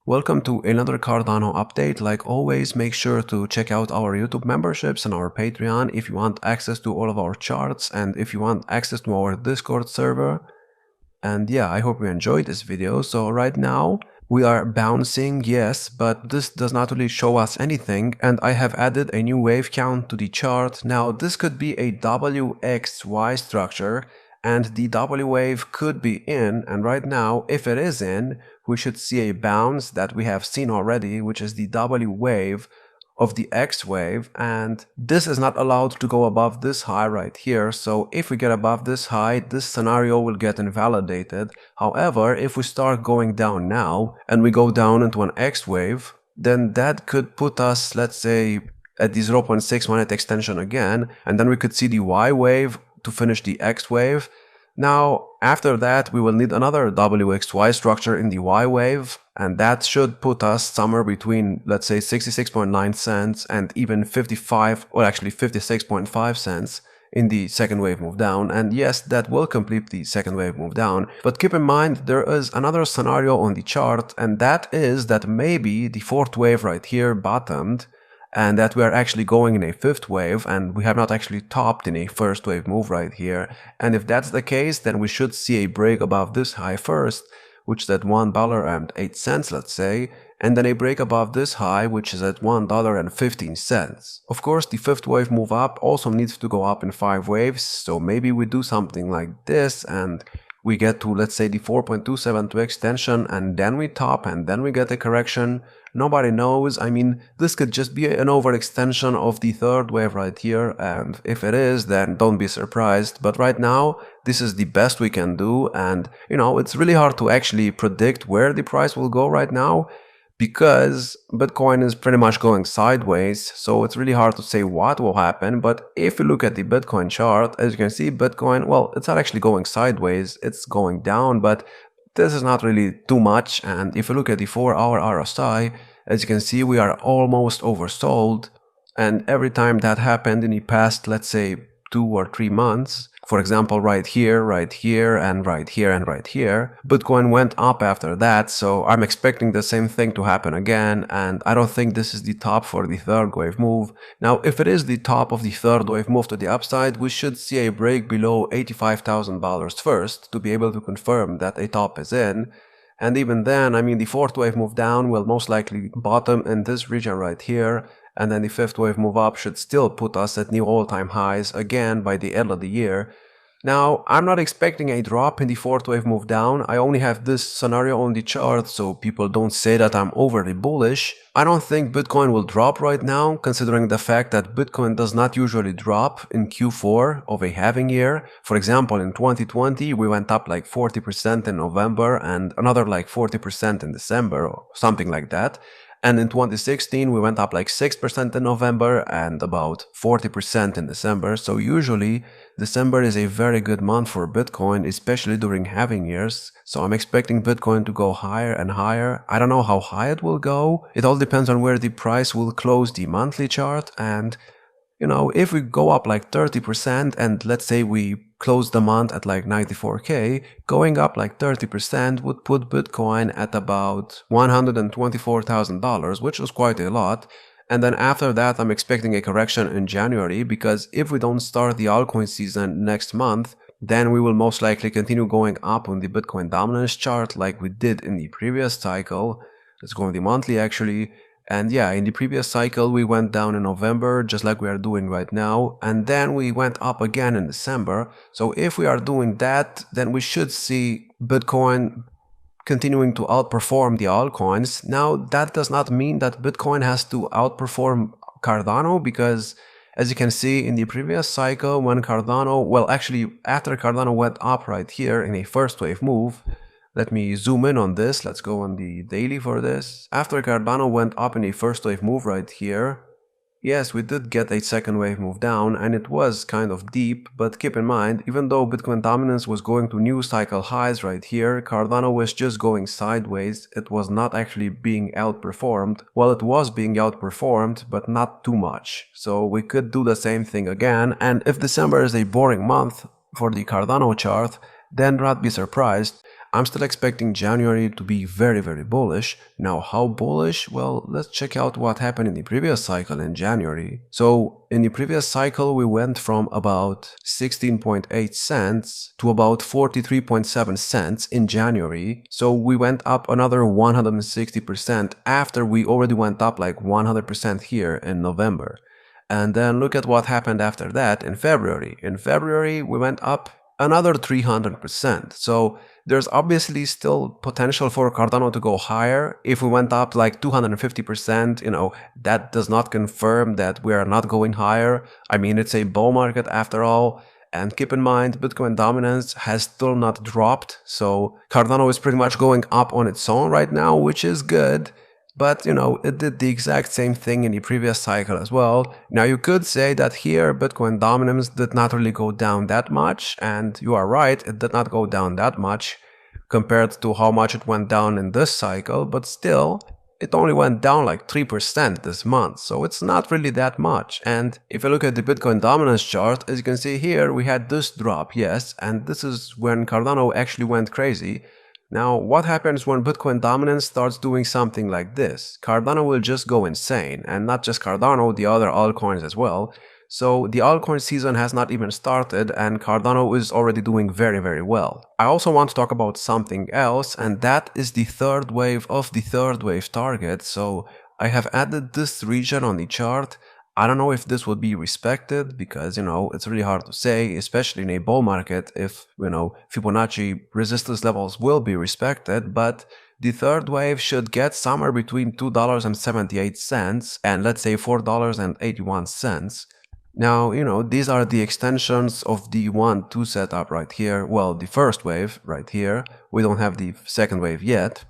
Welcome to another Cardano update. Like always, make sure to check out our YouTube memberships and our Patreon if you want access to all of our charts and if you want access to our Discord server. And yeah, I hope you enjoyed this video. So right now we are bouncing, yes, but this does not really show us anything, and I have added a new wave count to the chart. Now this could be a WXY structure, and the W wave could be in, and right now if it is in, we should see a bounce that we have seen already, which is the W wave of the X wave, and this is not allowed to go above this high right here. So if we get above this high, this scenario will get invalidated. However, if we start going down now and we go down into an X wave, then that could put us, let's say, at the 0.618 extension again, and then we could see the Y wave to finish the X wave. Now, after that, we will need another WXY structure in the Y wave, and that should put us somewhere between, let's say, 66.9 cents and even 56.5 cents in the second wave move down. And yes, that will complete the second wave move down. But keep in mind, there is another scenario on the chart, and that is that maybe the fourth wave right here bottomed, and that we are actually going in a fifth wave and we have not actually topped in a first wave move right here. And if that's the case, then we should see a break above this high first, which is at $1.08, let's say, and then a break above this high, which is at $1.15. Of course, the fifth wave move up also needs to go up in 5 waves, so maybe we do something like this and we get to, let's say, the 4.272 extension, and then we top, and then we get a correction. Nobody knows. I mean, this could just be an overextension of the third wave right here, and if it is, then don't be surprised. But right now, this is the best we can do, and it's really hard to actually predict where the price will go right now, because Bitcoin is pretty much going sideways, so it's really hard to say what will happen. But if you look at the Bitcoin chart, as you can see, Bitcoin, well, it's not actually going sideways, it's going down, but this is not really too much. And if you look at the 4-hour RSI, as you can see, we are almost oversold, and every time that happened in the past, let's say 2 or 3 months, for example, right here, and right here, and right here, Bitcoin went up after that, so I'm expecting the same thing to happen again, and I don't think this is the top for the third wave move. Now, if it is the top of the third wave move to the upside, we should see a break below $85,000 first to be able to confirm that a top is in. And even then, I mean, the fourth wave move down will most likely bottom in this region right here, and then the fifth wave move up should still put us at new all-time highs again by the end of the year. Now, I'm not expecting a drop in the fourth wave move down. I only have this scenario on the chart, so people don't say that I'm overly bullish. I don't think Bitcoin will drop right now, considering the fact that Bitcoin does not usually drop in Q4 of a halving year. For example, in 2020, we went up like 40% in November and another like 40% in December or something like that. And in 2016, we went up like 6% in November and about 40% in December. So usually, December is a very good month for Bitcoin, especially during halving years. So I'm expecting Bitcoin to go higher and higher. I don't know how high it will go. It all depends on where the price will close the monthly chart. And if we go up like 30% and let's say we close the month at like 94K, going up like 30% would put Bitcoin at about $124,000, which is quite a lot. And then after that, I'm expecting a correction in January, because if we don't start the altcoin season next month, then we will most likely continue going up on the Bitcoin dominance chart like we did in the previous cycle. Let's go on the monthly actually. And yeah, in the previous cycle, we went down in November, just like we are doing right now. And then we went up again in December. So if we are doing that, then we should see Bitcoin continuing to outperform the altcoins. Now, that does not mean that Bitcoin has to outperform Cardano, because as you can see in the previous cycle, when Cardano, well, actually, after Cardano went up right here in a first wave move, let me zoom in on this. Let's go on the daily for this. After Cardano went up in a first wave move right here, yes, we did get a second wave move down, and it was kind of deep, but keep in mind, even though Bitcoin dominance was going to new cycle highs right here, Cardano was just going sideways. It was not actually being outperformed. Well, it was being outperformed, but not too much. So we could do the same thing again, and if December is a boring month for the Cardano chart, then do not be surprised. I'm still expecting January to be very, very bullish. Now, how bullish? Well, let's check out what happened in the previous cycle in January. So, in the previous cycle, we went from about 16.8 cents to about 43.7 cents in January. So, we went up another 160% after we already went up like 100% here in November. And then look at what happened after that in February. In February, we went up another 300%. So there's obviously still potential for Cardano to go higher. If we went up like 250%, that does not confirm that we are not going higher. I mean, it's a bull market after all. And keep in mind, Bitcoin dominance has still not dropped. So Cardano is pretty much going up on its own right now, which is good. But, it did the exact same thing in the previous cycle as well. Now, you could say that here, Bitcoin dominance did not really go down that much. And you are right, it did not go down that much compared to how much it went down in this cycle. But still, it only went down like 3% this month. So it's not really that much. And if you look at the Bitcoin dominance chart, as you can see here, we had this drop, yes. And this is when Cardano actually went crazy. Now, what happens when Bitcoin dominance starts doing something like this? Cardano will just go insane, and not just Cardano, the other altcoins as well. So the altcoin season has not even started, and Cardano is already doing very, very well. I also want to talk about something else, and that is the third wave of the third wave target. So I have added this region on the chart. I don't know if this would be respected because, it's really hard to say, especially in a bull market, if, Fibonacci resistance levels will be respected, but the third wave should get somewhere between $2.78 and let's say $4.81. Now, these are the extensions of the 1-2 setup right here. Well, the first wave right here. We don't have the second wave yet.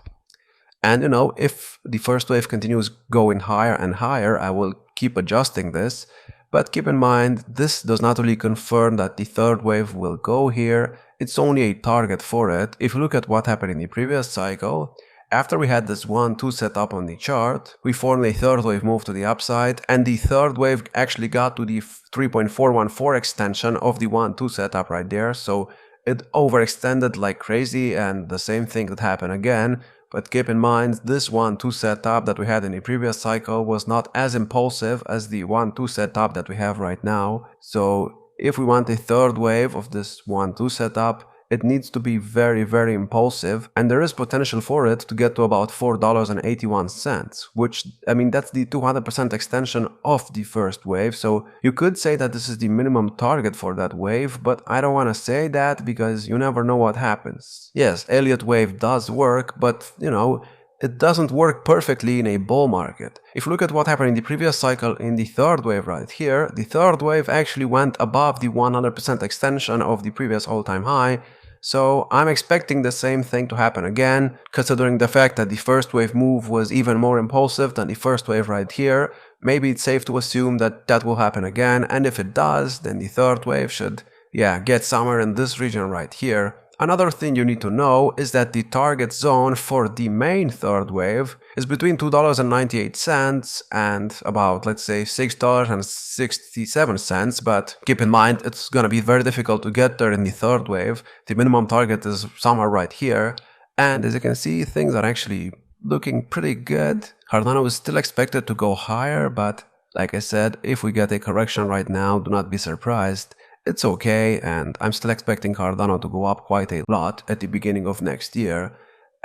And, if the first wave continues going higher and higher, I will keep adjusting this. But keep in mind, this does not really confirm that the third wave will go here. It's only a target for it. If you look at what happened in the previous cycle, after we had this 1-2 setup on the chart, we formed a third wave move to the upside, and the third wave actually got to the 3.414 extension of the 1-2 setup right there. So it overextended like crazy, and the same thing could happen again. But keep in mind, this 1-2 setup that we had in the previous cycle was not as impulsive as the 1-2 setup that we have right now. So if we want a third wave of this 1-2 setup, it needs to be very, very impulsive, and there is potential for it to get to about $4.81, which, that's the 200% extension of the first wave. So you could say that this is the minimum target for that wave, but I don't want to say that because you never know what happens. Yes, Elliott wave does work, but, it doesn't work perfectly in a bull market. If you look at what happened in the previous cycle in the third wave right here, the third wave actually went above the 100% extension of the previous all-time high. So I'm expecting the same thing to happen again, considering the fact that the first wave move was even more impulsive than the first wave right here. Maybe it's safe to assume that that will happen again, and if it does, then the third wave should, get somewhere in this region right here. Another thing you need to know is that the target zone for the main third wave is between $2.98 and about, let's say, $6.67, but keep in mind it's gonna be very difficult to get there in the third wave. The minimum target is somewhere right here, and as you can see, things are actually looking pretty good. Cardano is still expected to go higher, but like I said, if we get a correction right now, do not be surprised. It's okay, and I'm still expecting Cardano to go up quite a lot at the beginning of next year,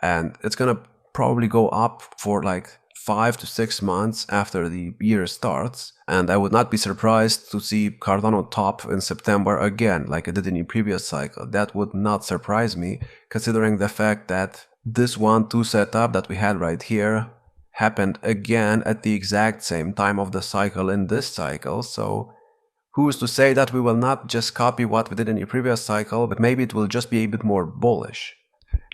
and it's gonna probably go up for like 5 to 6 months after the year starts, and I would not be surprised to see Cardano top in September again like it did in the previous cycle. That would not surprise me, considering the fact that this 1-2 setup that we had right here happened again at the exact same time of the cycle in this cycle. So who's to say that we will not just copy what we did in the previous cycle, but maybe it will just be a bit more bullish.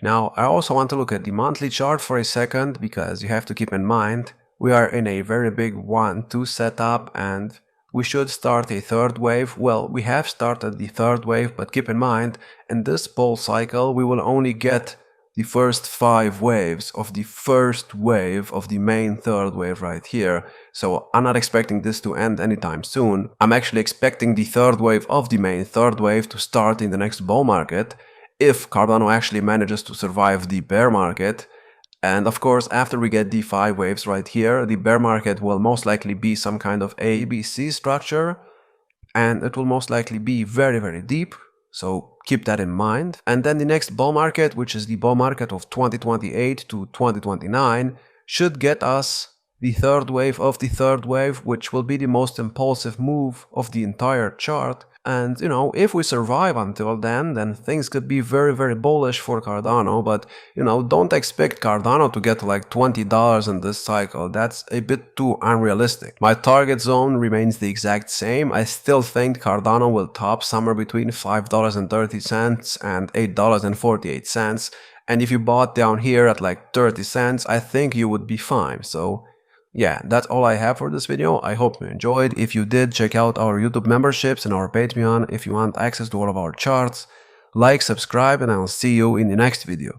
Now, I also want to look at the monthly chart for a second, because you have to keep in mind, we are in a very big 1-2 setup, and we should start a third wave. Well, we have started the third wave, but keep in mind, in this bull cycle, we will only get the first 5 waves of the first wave of the main third wave right here. So I'm not expecting this to end anytime soon. I'm actually expecting the third wave of the main third wave to start in the next bull market. if Cardano actually manages to survive the bear market. And of course, after we get the 5 waves right here, the bear market will most likely be some kind of ABC structure, and it will most likely be very, very deep. So keep that in mind. And then the next bull market, which is the bull market of 2028 to 2029, should get us the third wave of the third wave, which will be the most impulsive move of the entire chart. And, if we survive until then things could be very, very bullish for Cardano. But, don't expect Cardano to get to like $20 in this cycle. That's a bit too unrealistic. My target zone remains the exact same. I still think Cardano will top somewhere between $5.30 and $8.48. And if you bought down here at like 30 cents, I think you would be fine. So yeah, that's all I have for this video. I hope you enjoyed. If you did, check out our YouTube memberships and our Patreon if you want access to all of our charts. Like, subscribe, and I'll see you in the next video.